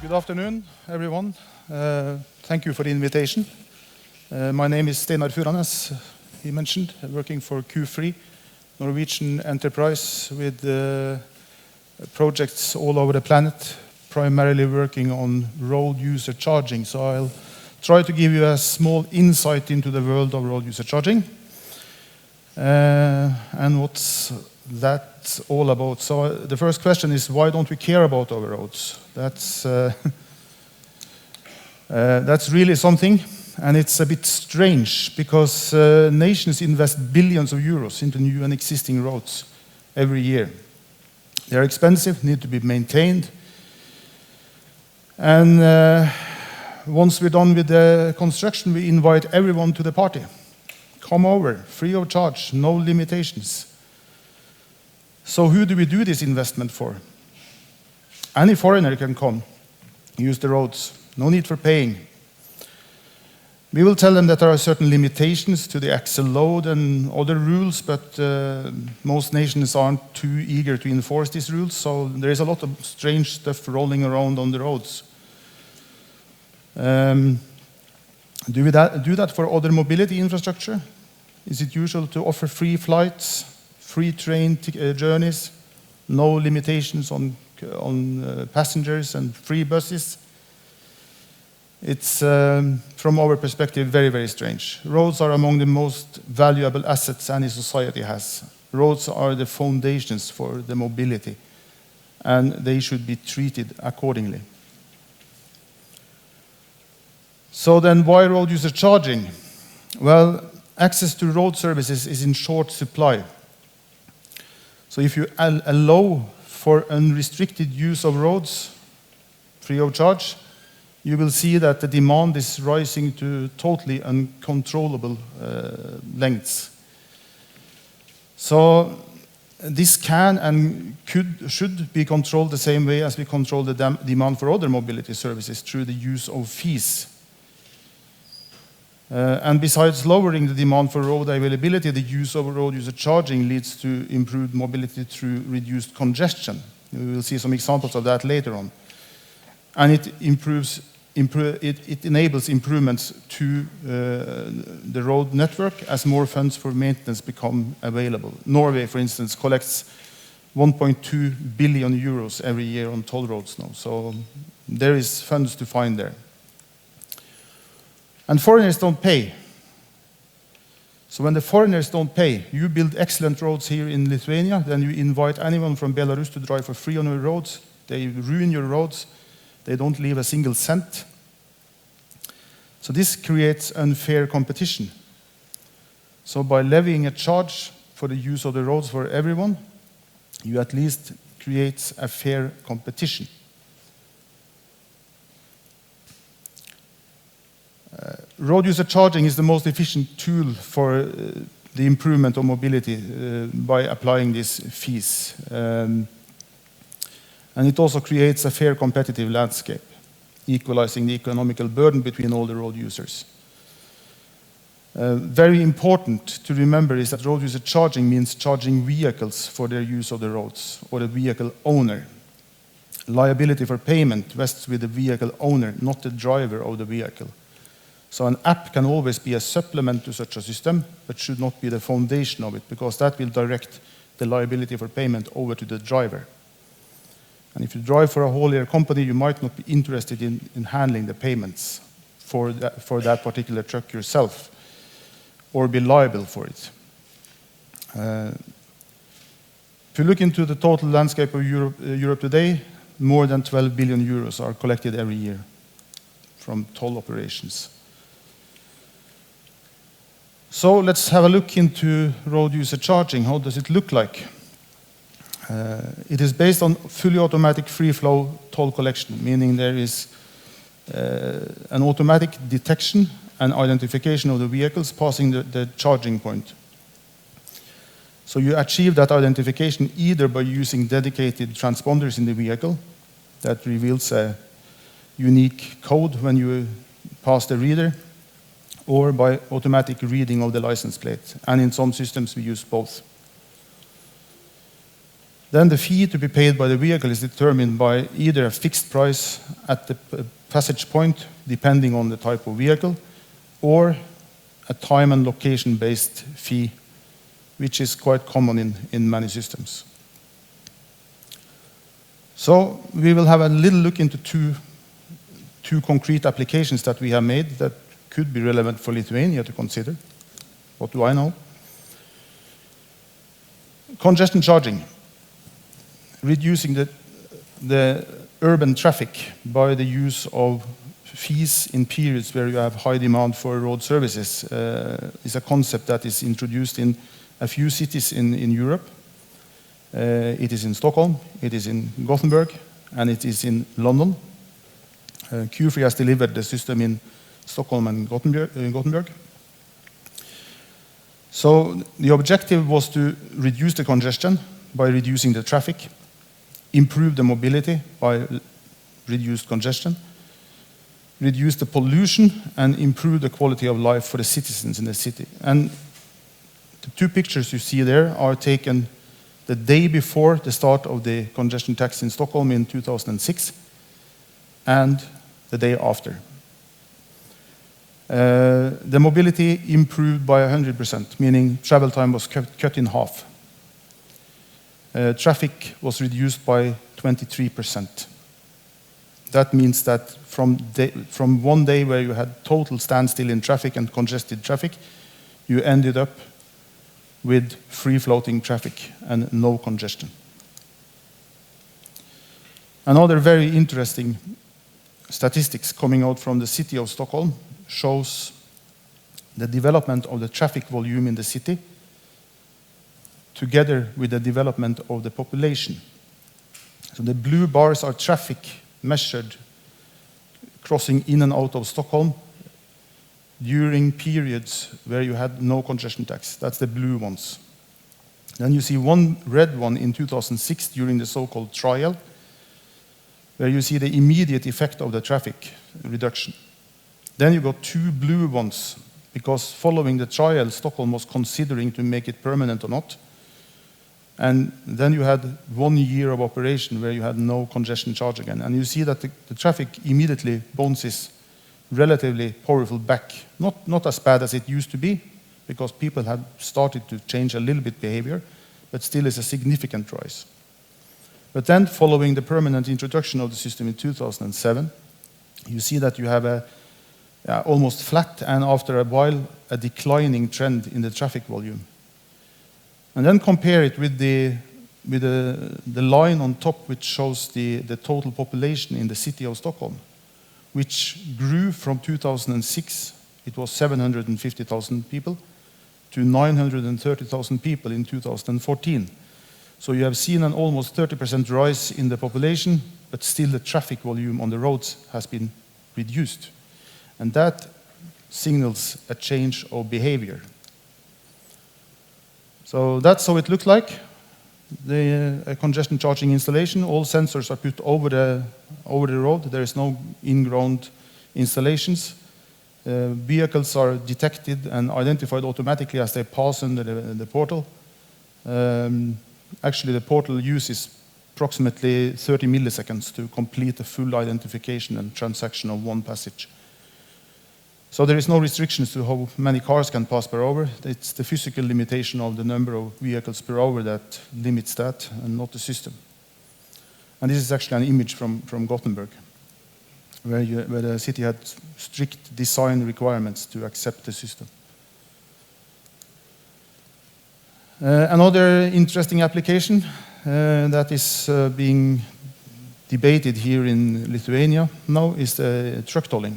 Good afternoon, everyone. Thank you for the invitation. My name is Steinar Furan, as he mentioned, working for Q3, Norwegian enterprise with projects all over the planet, primarily working on road user charging. So I'll try to give you a small insight into the world of road user charging and what's that all about. So the first question is, why don't we care about our roads? That's really something, and it's a bit strange because nations invest billions of euros into new and existing roads every year. They're expensive, need to be maintained, and once we're done with the construction, we invite everyone to the party. Come over, free of charge, no limitations. So who do we do this investment for? Any foreigner can come, use the roads, no need for paying. We will tell them that there are certain limitations to the axle load and other rules, but most nations aren't too eager to enforce these rules, so there is a lot of strange stuff rolling around on the roads. Do we do that for other mobility infrastructure? Is it usual to offer free flights, free train journeys, no limitations on passengers and free buses? It's, from our perspective, very, very strange. Roads are among the most valuable assets any society has. Roads are the foundations for the mobility, and they should be treated accordingly. So then, why road user charging? Well, access to road services is in short supply. So if you allow for unrestricted use of roads, free of charge, you will see that the demand is rising to totally uncontrollable lengths. So this can and should be controlled the same way as we control the demand for other mobility services through the use of fees. And besides lowering the demand for road availability, the use of road user charging leads to improved mobility through reduced congestion. We will see some examples of that later on. And it enables improvements to the road network as more funds for maintenance become available. Norway, for instance, collects 1.2 billion euros every year on toll roads now. So there is funds to find there. And foreigners don't pay. So when the foreigners don't pay, you build excellent roads here in Lithuania, then you invite anyone from Belarus to drive for free on your roads. They ruin your roads. They don't leave a single cent. So this creates unfair competition. So by levying a charge for the use of the roads for everyone, you at least create a fair competition. Road user charging is the most efficient tool for the improvement of mobility by applying these fees. And it also creates a fair competitive landscape, equalizing the economical burden between all the road users. Very important to remember is that road user charging means charging vehicles for their use of the roads, or the vehicle owner. Liability for payment rests with the vehicle owner, not the driver of the vehicle. So an app can always be a supplement to such a system, but should not be the foundation of it, because that will direct the liability for payment over to the driver. And if you drive for a haulier company, you might not be interested in handling the payments for that particular truck yourself, or be liable for it. If you look into the total landscape of Europe today, more than 12 billion euros are collected every year from toll operations. So let's have a look into road user charging. How does it look like? It is based on fully automatic free-flow toll collection, meaning there is an automatic detection and identification of the vehicles passing the charging point. So you achieve that identification either by using dedicated transponders in the vehicle that reveals a unique code when you pass the reader, or by automatic reading of the license plate. And in some systems we use both. Then the fee to be paid by the vehicle is determined by either a fixed price at the passage point, depending on the type of vehicle, or a time and location-based fee, which is quite common in many systems. So we will have a little look into two concrete applications that we have made that could be relevant for Lithuania to consider. What do I know? Congestion charging. Reducing the urban traffic by the use of fees in periods where you have high demand for road services is a concept that is introduced in a few cities in Europe. It is in Stockholm, it is in Gothenburg, and it is in London. Q3 has delivered the system in Stockholm and Gothenburg. So the objective was to reduce the congestion by reducing the traffic, improve the mobility by reduced congestion, reduce the pollution, and improve the quality of life for the citizens in the city. And the two pictures you see there are taken the day before the start of the congestion tax in Stockholm in 2006 and the day after. The mobility improved by 100%, meaning travel time was cut in half. Traffic was reduced by 23%. That means that from one day where you had total standstill in traffic and congested traffic, you ended up with free-floating traffic and no congestion. Another very interesting statistics coming out from the city of Stockholm shows the development of the traffic volume in the city together with the development of the population. So the blue bars are traffic measured crossing in and out of Stockholm during periods where you had no congestion tax. That's the blue ones. Then you see one red one in 2006 during the so-called trial, where you see the immediate effect of the traffic reduction. Then you got two blue ones, because following the trial, Stockholm was considering to make it permanent or not. And then you had 1 year of operation where you had no congestion charge again. And you see that the traffic immediately bounces relatively powerful back. Not as bad as it used to be, because people had started to change a little bit behavior, but still is a significant rise. But then following the permanent introduction of the system in 2007, you see that you have a almost flat and after a while a declining trend in the traffic volume. And then compare it with the line on top, which shows the total population in the city of Stockholm, which grew from 2006, it was 750,000 people, to 930,000 people in 2014. So you have seen an almost 30% rise in the population, but still the traffic volume on the roads has been reduced. And that signals a change of behavior. So that's how it looks like. The congestion charging installation, all sensors are put over the road. There is no in-ground installations. Vehicles are detected and identified automatically as they pass under the portal. Actually, the portal uses approximately 30 milliseconds to complete a full identification and transaction of one passage. So there is no restrictions to how many cars can pass per hour. It's the physical limitation of the number of vehicles per hour that limits that, and not the system. And this is actually an image from Gothenburg, where the city had strict design requirements to accept the system. Another interesting application that is being debated here in Lithuania now is the truck tolling.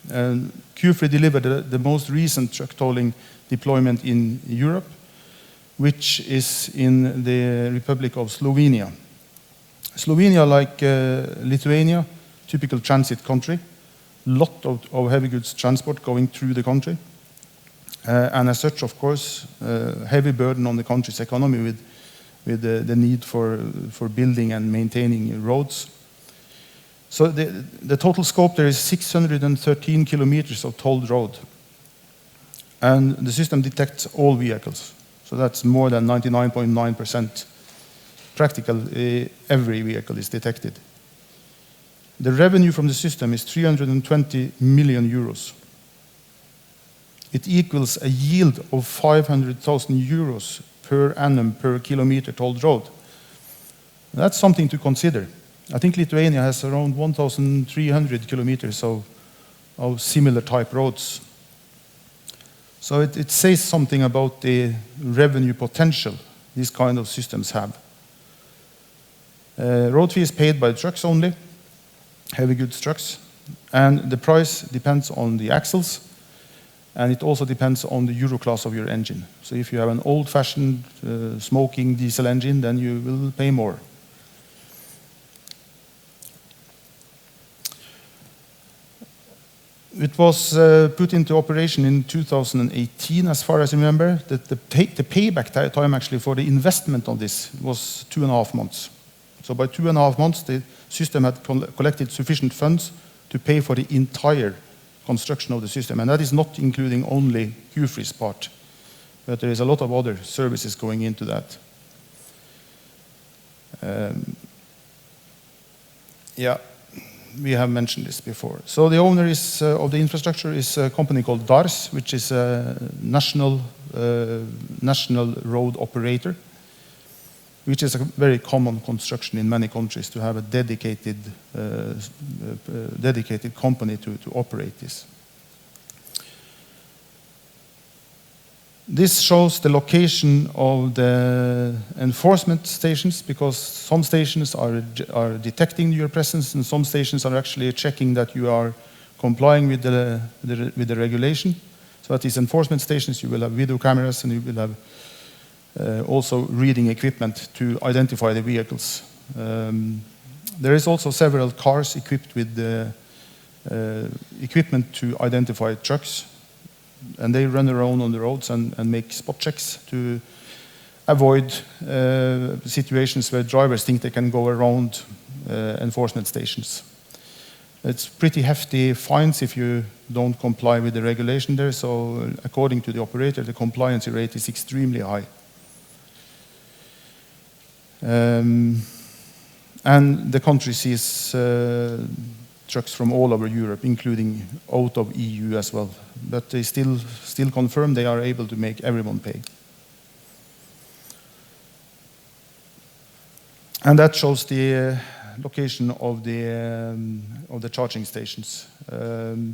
Q3 delivered the most recent truck tolling deployment in Europe, which is in the Republic of Slovenia. Slovenia, like Lithuania, typical transit country, lot of heavy goods transport going through the country, and as such, of course, heavy burden on the country's economy with the need for building and maintaining roads. So the total scope there is 613 kilometers of tolled road. And the system detects all vehicles. So that's more than 99.9% practically every vehicle is detected. The revenue from the system is 320 million euros. It equals a yield of 500,000 euros per annum per kilometer tolled road. That's something to consider. I think Lithuania has around 1,300 kilometers of similar type roads. So it says something about the revenue potential these kind of systems have. Road fee is paid by trucks only, heavy goods trucks, and the price depends on the axles, and it also depends on the Euro class of your engine. So if you have an old-fashioned smoking diesel engine, then you will pay more. It was put into operation in 2018, as far as I remember. The payback time actually for the investment on this was 2.5 months. So by 2.5 months, the system had collected sufficient funds to pay for the entire construction of the system. And that is not including only Q-freeze part, but there is a lot of other services going into that. Yeah. We have mentioned this before. So the owner of the infrastructure is a company called DARS, which is a national road operator, which is a very common construction in many countries to have a dedicated company to operate this. This shows the location of the enforcement stations, because some stations are detecting your presence and some stations are actually checking that you are complying with the regulation. So at these enforcement stations you will have video cameras and you will have also reading equipment to identify the vehicles. There is also several cars equipped with equipment to identify trucks, and they run around on the roads and make spot checks to avoid situations where drivers think they can go around enforcement stations. It's pretty hefty fines if you don't comply with the regulation there, so according to the operator, the compliance rate is extremely high. And the country sees trucks from all over Europe, including out of EU as well. But they still confirm they are able to make everyone pay. And that shows the location of the charging stations. The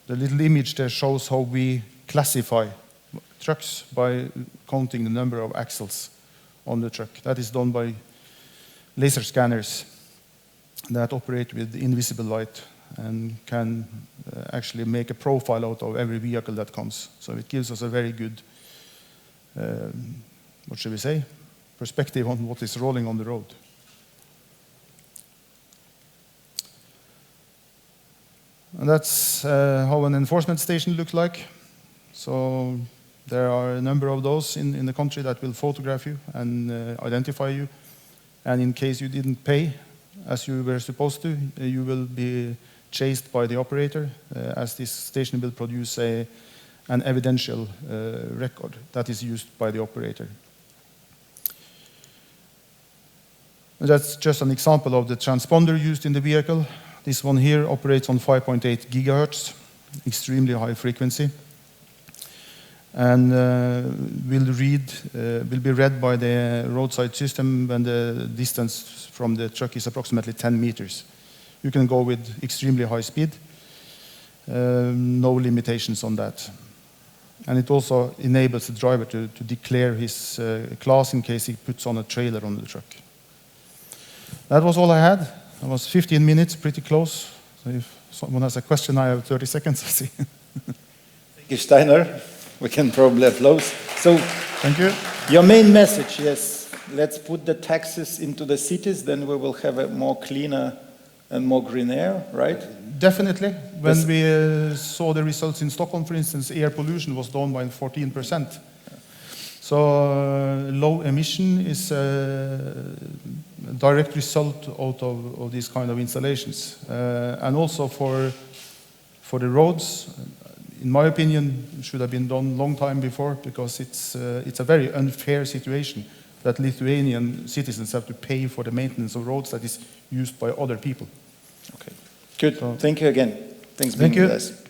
little image there shows how we classify trucks by counting the number of axles on the truck. That is done by laser scanners that operate with invisible light and can actually make a profile out of every vehicle that comes. So it gives us a very good, what should we say, perspective on what is rolling on the road. And that's how an enforcement station looks like. So there are a number of those in the country that will photograph you and identify you. And in case you didn't pay as you were supposed to, you will be chased by the operator, as this station will produce an evidential record that is used by the operator. And that's just an example of the transponder used in the vehicle. This one here operates on 5.8 gigahertz, extremely high frequency, and will be read by the roadside system when the distance from the truck is approximately 10 meters. You can go with extremely high speed, no limitations on that. And it also enables the driver to declare his class in case he puts on a trailer on the truck. That was all I had. It was 15 minutes, pretty close. So if someone has a question, I have 30 seconds, I see. Thank you, Steinar. We can probably applause. So, thank you. Your main message, yes, let's put the taxes into the cities, then we will have a more cleaner and more green air, right? Definitely. When we saw the results in Stockholm, for instance, air pollution was down by 14%. So low emission is a direct result out of these kind of installations. And also for the roads, in my opinion, it should have been done a long time before, because it's a very unfair situation that Lithuanian citizens have to pay for the maintenance of roads that is used by other people. Okay. Good. So- Thank you again. Thanks for Thank being you. with us.